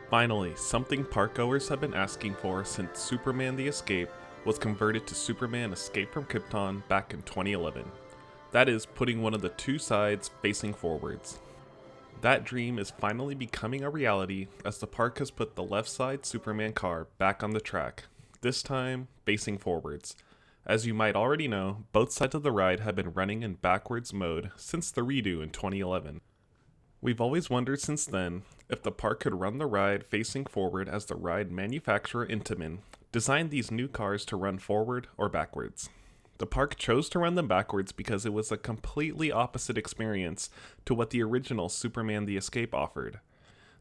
Finally, something parkgoers have been asking for since Superman the Escape was converted to Superman Escape from Krypton back in 2011. That is, putting one of the two sides facing forwards. That dream is finally becoming a reality as the park has put the left side Superman car back on the track, this time facing forwards. As you might already know, both sides of the ride have been running in backwards mode since the redo in 2011. We've always wondered since then if the park could run the ride facing forward as the ride manufacturer Intamin designed these new cars to run forward or backwards. The park chose to run them backwards because it was a completely opposite experience to what the original Superman the Escape offered.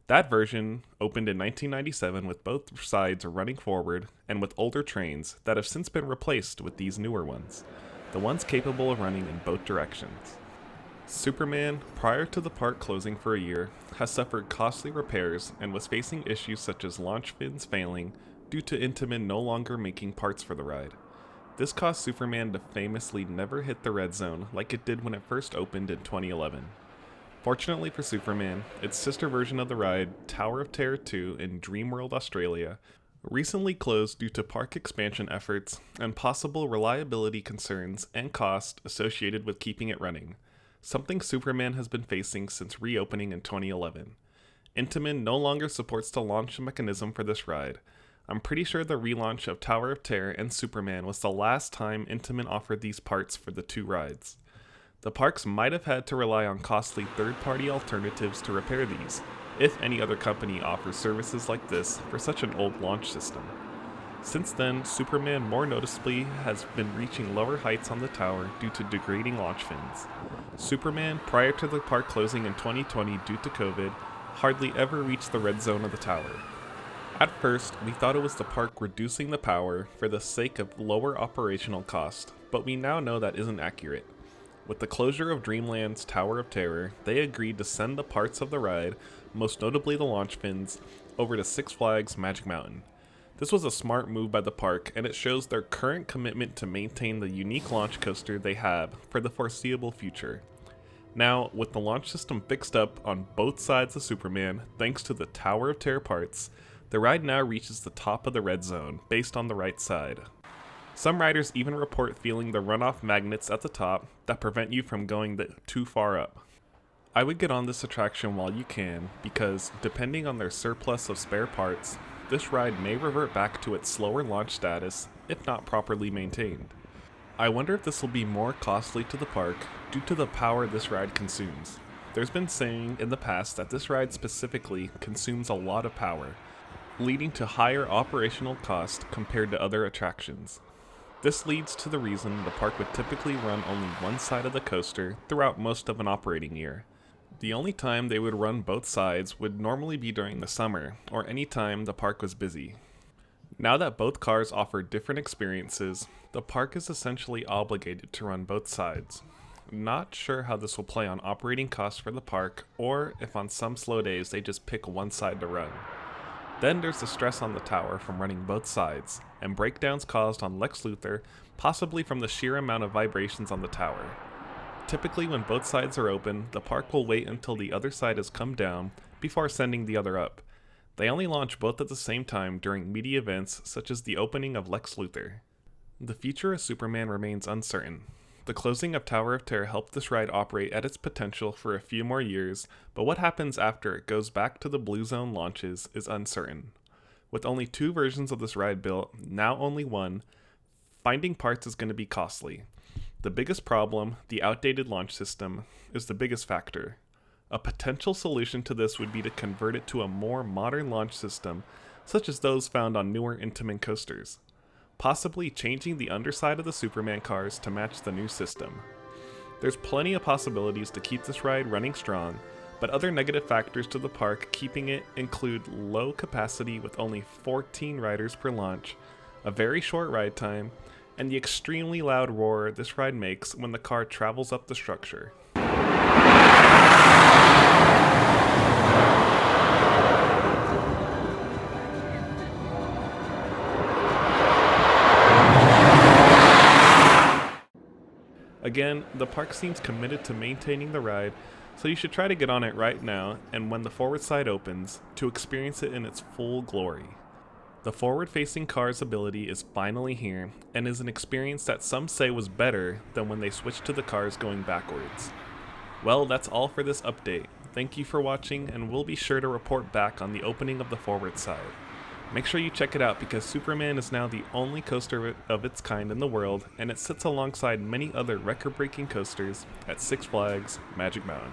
That version opened in 1997 with both sides running forward and with older trains that have since been replaced with these newer ones, the ones capable of running in both directions. Superman, prior to the park closing for a year, has suffered costly repairs and was facing issues such as launch fins failing due to Intamin no longer making parts for the ride. This caused Superman to famously never hit the red zone like it did when it first opened in 2011. Fortunately for Superman, its sister version of the ride, Tower of Terror 2 in Dreamworld, Australia, recently closed due to park expansion efforts and possible reliability concerns and cost associated with keeping it running, something Superman has been facing since reopening in 2011. Intamin no longer supports the launch mechanism for this ride. I'm pretty sure the relaunch of Tower of Terror and Superman was the last time Intamin offered these parts for the two rides. The parks might have had to rely on costly third-party alternatives to repair these, if any other company offers services like this for such an old launch system. Since then, Superman more noticeably has been reaching lower heights on the tower due to degrading launch fins. Superman, prior to the park closing in 2020 due to COVID, hardly ever reached the red zone of the tower. At first, we thought it was the park reducing the power for the sake of lower operational cost, but we now know that isn't accurate. With the closure of Dreamland's Tower of Terror, they agreed to send the parts of the ride, most notably the launch fins, over to Six Flags Magic Mountain. This was a smart move by the park, and it shows their current commitment to maintain the unique launch coaster they have for the foreseeable future. Now, with the launch system fixed up on both sides of Superman, thanks to the Tower of Terror parts, the ride now reaches the top of the red zone, based on the right side. Some riders even report feeling the runoff magnets at the top that prevent you from going too far up. I would get on this attraction while you can, because depending on their surplus of spare parts, this ride may revert back to its slower launch status if not properly maintained. I wonder if this will be more costly to the park due to the power this ride consumes. There's been saying in the past that this ride specifically consumes a lot of power, leading to higher operational cost compared to other attractions. This leads to the reason the park would typically run only one side of the coaster throughout most of an operating year. The only time they would run both sides would normally be during the summer, or any time the park was busy. Now that both cars offer different experiences, the park is essentially obligated to run both sides. Not sure how this will play on operating costs for the park, or if on some slow days they just pick one side to run. Then there's the stress on the tower from running both sides, and breakdowns caused on Lex Luthor, possibly from the sheer amount of vibrations on the tower. Typically when both sides are open, the park will wait until the other side has come down before sending the other up. They only launch both at the same time during media events such as the opening of Lex Luthor. The future of Superman remains uncertain. The closing of Tower of Terror helped this ride operate at its potential for a few more years, but what happens after it goes back to the Blue Zone launches is uncertain. With only two versions of this ride built, now only one, finding parts is going to be costly. The biggest problem, the outdated launch system, is the biggest factor. A potential solution to this would be to convert it to a more modern launch system, such as those found on newer Intamin coasters, possibly changing the underside of the Superman cars to match the new system. There's plenty of possibilities to keep this ride running strong, but other negative factors to the park keeping it include low capacity with only 14 riders per launch, a very short ride time, and the extremely loud roar this ride makes when the car travels up the structure. Again, the park seems committed to maintaining the ride, So you should try to get on it right now, and when the forward side opens, to experience it in its full glory. The forward-facing car's ability is finally here, and is an experience that some say was better than when they switched to the cars going backwards. Well, that's all for this update. Thank you for watching, and we'll be sure to report back on the opening of the forward side. Make sure you check it out because Superman is now the only coaster of its kind in the world, and it sits alongside many other record-breaking coasters at Six Flags Magic Mountain.